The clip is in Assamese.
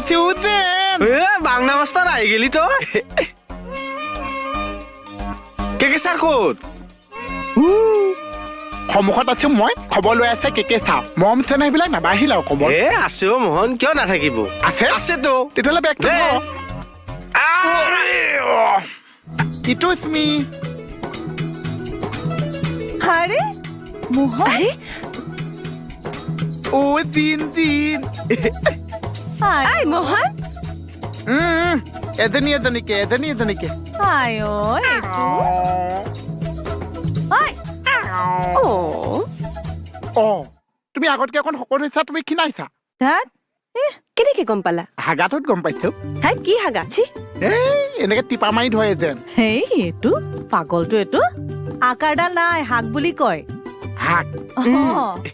পাইছো যেন বাংলা মাস্টাৰ আহি গেলি তো কে স্যাৰ ক'ত সন্মুখত আছো মই খবৰ লৈ আছে কেকে চাওঁ মৰম চেনেহ সেইবিলাক নাবাঢ়িল আৰু খবৰ আছে অ' মোহন কিয় নাথাকিব আছে আছেতো তেতিয়াহ'লে বেগটো দে। ইটো ইছমি আরে মোহন আরে অ দিন দিন আই মোহন এজনীকে আয় এইটো আই ও অ তুমি আগতকে অকণ শকত হৈছা তুমি ক্ষীণাইছা ধাত কেনেকে গম পালা হাগাটোত গম পাইছো তাই কি হাগা ছি এনেকে টিপা মাৰি ধৰে যেন হেই এইটো পাগলটো এইটো আকাৰডাল নাই হাক বুলি কয় হাক অ